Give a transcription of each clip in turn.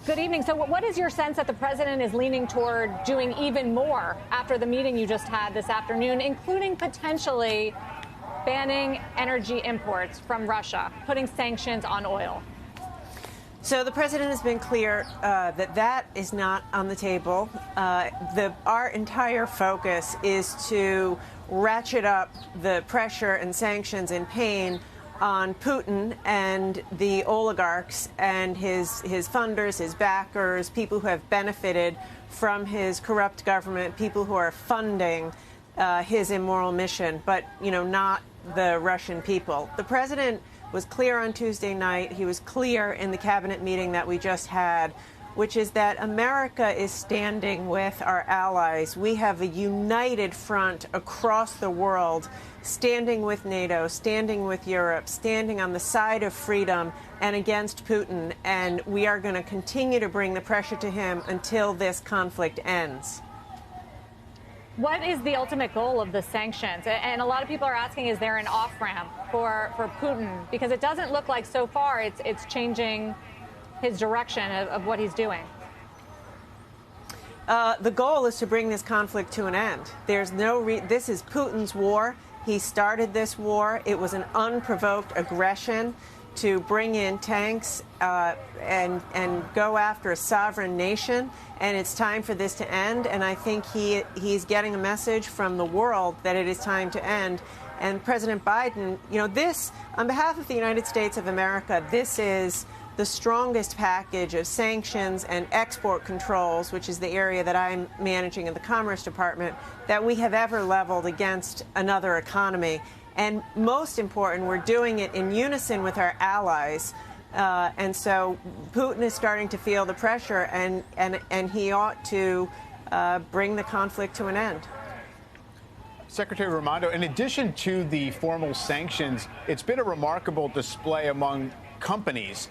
Good evening. So what is your sense that the president is leaning toward doing even more after the meeting you just had this afternoon, including potentially banning energy imports from Russia, putting sanctions on oil? So the president has been clear that is not on the table. Our entire focus is to ratchet up the pressure and sanctions and pain on Putin and the oligarchs and his funders, his backers, people who have benefited from his corrupt government, people who are funding his immoral mission, but, not the Russian people. The president was clear on Tuesday night. He was clear in the cabinet meeting that we just had, which is that America is standing with our allies. We have a united front across the world, standing with NATO, standing with Europe, standing on the side of freedom and against Putin. And we are going to continue to bring the pressure to him until this conflict ends. What is the ultimate goal of the sanctions? And a lot of people are asking, is there an off-ramp for Putin? Because it doesn't look like so far it's changing his direction of what he's doing. The goal is to bring this conflict to an end. There's this is Putin's war. He started this war. It was an unprovoked aggression to bring in tanks and go after a sovereign nation. And it's time for this to end. And I think he's getting a message from the world that it is time to end. And President Biden, this, on behalf of the United States of America, this is the strongest package of sanctions and export controls, which is the area that I'm managing in the Commerce Department, that we have ever leveled against another economy. And most important, we're doing it in unison with our allies. And so Putin is starting to feel the pressure, and he ought to bring the conflict to an end. Secretary Raimondo, in addition to the formal sanctions, it's been a remarkable display among companies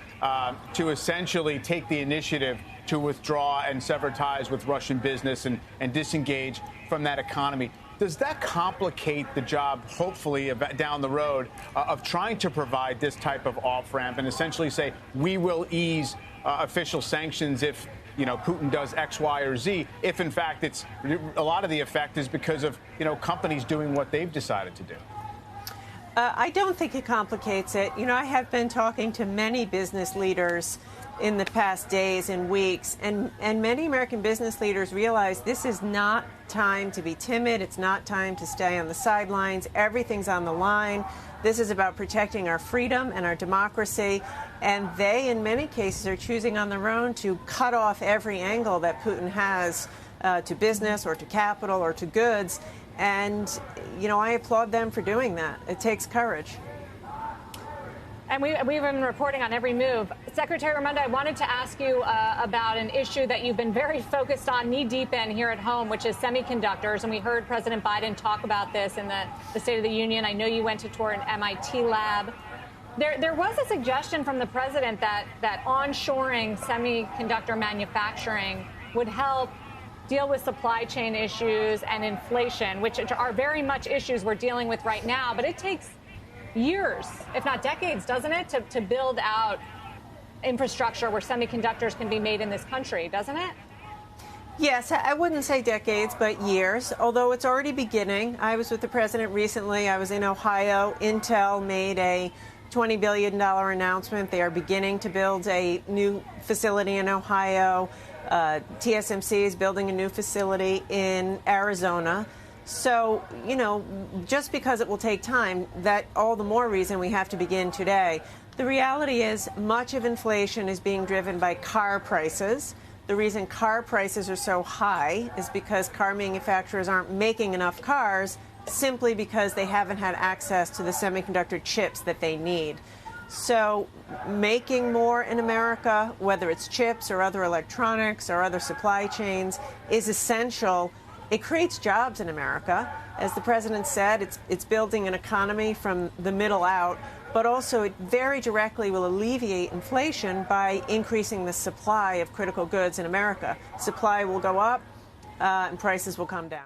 to essentially take the initiative to withdraw and sever ties with Russian business and disengage from that economy. Does that complicate the job, hopefully, down the road of trying to provide this type of off-ramp and essentially say, we will ease official sanctions if, Putin does X, Y, or Z, if, in fact, it's a lot of the effect is because of, companies doing what they've decided to do? I don't think it complicates it. I have been talking to many business leaders in the past days and weeks, and many American business leaders realize this is not time to be timid. It's not time to stay on the sidelines. Everything's on the line. This is about protecting our freedom and our democracy. And they, in many cases, are choosing on their own to cut off every angle that Putin has to business or to capital or to goods. And, I applaud them for doing that. It takes courage. And we've been reporting on every move. Secretary Raimondo, I wanted to ask you about an issue that you've been very focused on, knee-deep in here at home, which is semiconductors. And we heard President Biden talk about this in the State of the Union. I know you went to tour an MIT lab. There was a suggestion from the president that onshoring semiconductor manufacturing would help deal with supply chain issues and inflation, which are very much issues we're dealing with right now. But it takes years, if not decades, doesn't it, to build out infrastructure where semiconductors can be made in this country, doesn't it? Yes, I wouldn't say decades, but years, although it's already beginning. I was with the president recently. I was in Ohio. Intel made a $20 billion announcement. They are beginning to build a new facility in Ohio. TSMC is building a new facility in Arizona. So, just because it will take time, that all the more reason we have to begin today. The reality is much of inflation is being driven by car prices. The reason car prices are so high is because car manufacturers aren't making enough cars simply because they haven't had access to the semiconductor chips that they need. So making more in America, whether it's chips or other electronics or other supply chains, is essential. It creates jobs in America. As the president said, it's building an economy from the middle out, but also it very directly will alleviate inflation by increasing the supply of critical goods in America. Supply will go up and prices will come down.